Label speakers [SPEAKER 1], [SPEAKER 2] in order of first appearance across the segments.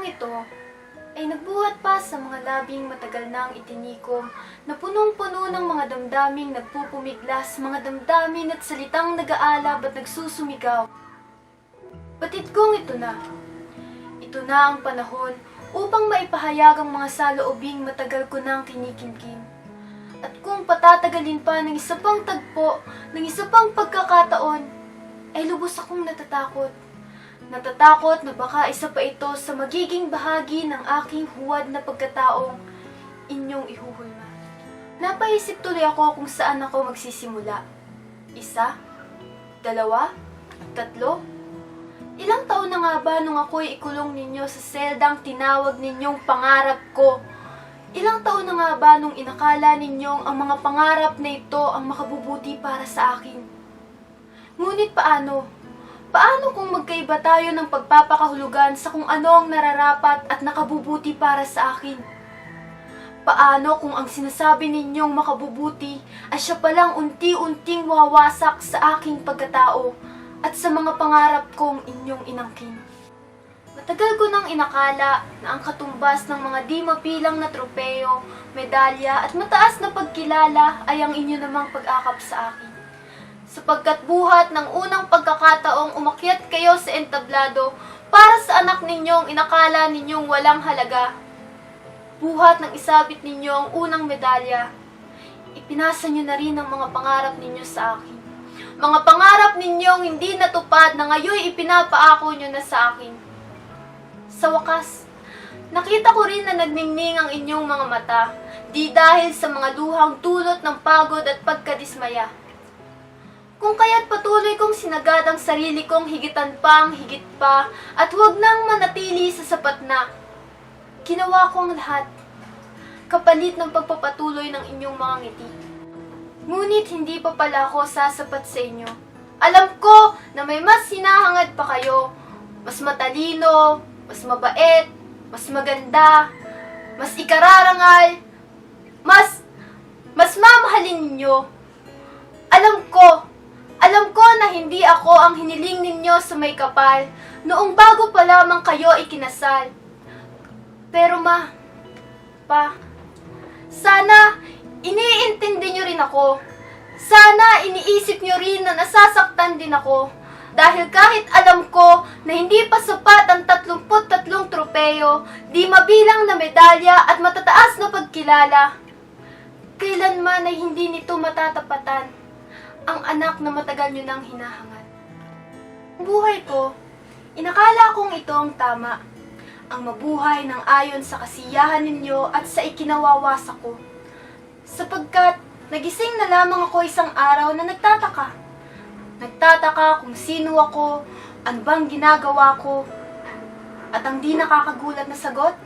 [SPEAKER 1] ito ay nagbuhat pa sa mga labing matagal nang itinikom na punong-puno ng mga damdaming nagpupumiglas, mga damdamin at salitang nag-aalab at nagsusumigaw. Batid kong ito na. Ito na ang panahon upang maipahayag ang mga saloobing matagal ko nang kinikimkim. At kung patatagalin pa ng isa pang tagpo, ng isa pang pagkakataon, ay lubos akong natatakot. Natatakot na baka isa pa ito sa magiging bahagi ng aking huwad na pagkataong inyong ihuhulma. Napaisip tuloy ako kung saan ako magsisimula. Isa? Dalawa? Tatlo? Ilang taon na nga ba nung ako'y ikulong ninyo sa seldang tinawag ninyong pangarap ko? Ilang taon na nga ba nung inakala ninyong ang mga pangarap na ito ang makabubuti para sa akin? Ngunit paano? Paano kung magkaiba tayo ng pagpapakahulugan sa kung ano ang nararapat at nakabubuti para sa akin? Paano kung ang sinasabi ninyong makabubuti ay siya palang unti-unting wawasak sa aking pagkatao at sa mga pangarap kong inyong inangkin? Matagal ko nang inakala na ang katumbas ng mga di mapilang na tropeyo, medalya at mataas na pagkilala ay ang inyo namang pag-akap sa akin. Sapagkat buhat ng unang pagkakataong umakyat kayo sa entablado para sa anak ninyong inakala ninyong walang halaga, buhat ng isabit ninyo ang unang medalya, ipinasa nyo na rin ang mga pangarap ninyo sa akin. Mga pangarap ninyong hindi natupad na ngayon ipinapaako nyo na sa akin. Sa wakas, nakita ko rin na nagningning ang inyong mga mata, di dahil sa mga luhang dulot ng pagod at pagkadismaya. Kung kaya't patuloy kong sinagad ang sarili kong higitan pa ang higit pa at huwag nang manatili sa sapat na. Ginawa ko ang lahat, kapalit ng pagpapatuloy ng inyong mga ngiti. Ngunit hindi pa pala ako sasapat sa inyo. Alam ko na may mas hinahangad pa kayo, mas matalino, mas mabait, mas maganda, mas ikararangal, mas mamahalin ninyo. Alam ko na hindi ako ang hiniling ninyo sa may kapal noong bago pa lamang kayo ikinasal. Pero sana iniintindi nyo rin ako. Sana iniisip nyo rin na nasasaktan din ako. Dahil kahit alam ko na hindi pa sapat ang 33 tropeyo, di mabilang na medalya at matataas na pagkilala, kailanman ay hindi nito matatapatan ang anak na matagal nyo nang hinahangad. Ang buhay ko, inakala kong ito ang tama, ang mabuhay ng ayon sa kasiyahan ninyo at sa ikinawawasak ko. Sapagkat nagising na lamang ako isang araw na nagtataka. Nagtataka kung sino ako, ano bang ginagawa ko, at ang di nakakagulat na sagot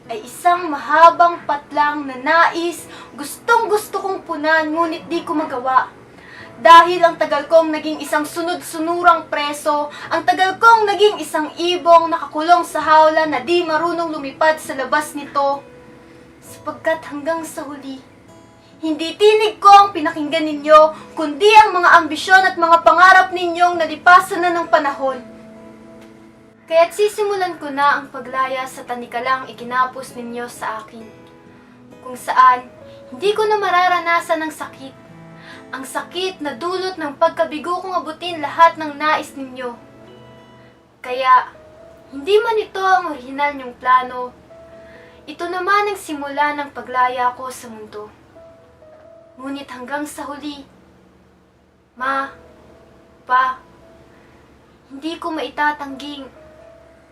[SPEAKER 1] ay isang mahabang patlang na nais, gustong-gusto kong punan ngunit di ko magawa. Dahil ang tagal kong naging isang sunod-sunurang preso, ang tagal kong naging isang ibong nakakulong sa hawla na di marunong lumipad sa labas nito. Sapagkat hanggang sa huli, hindi tinig ko ang pinakinggan ninyo, kundi ang mga ambisyon at mga pangarap ninyong nalipasan na ng panahon. Kaya't sisimulan ko na ang paglaya sa tanikalang ikinapos ninyo sa akin, kung saan hindi ko na mararanasan ng sakit, ang sakit na dulot ng pagkabigo kong abutin lahat ng nais ninyo. Kaya, hindi man ito ang orihinal niyong plano, ito naman ang simula ng paglaya ko sa mundo. Ngunit hanggang sa huli, hindi ko maitatangging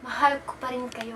[SPEAKER 1] mahal ko pa rin kayo.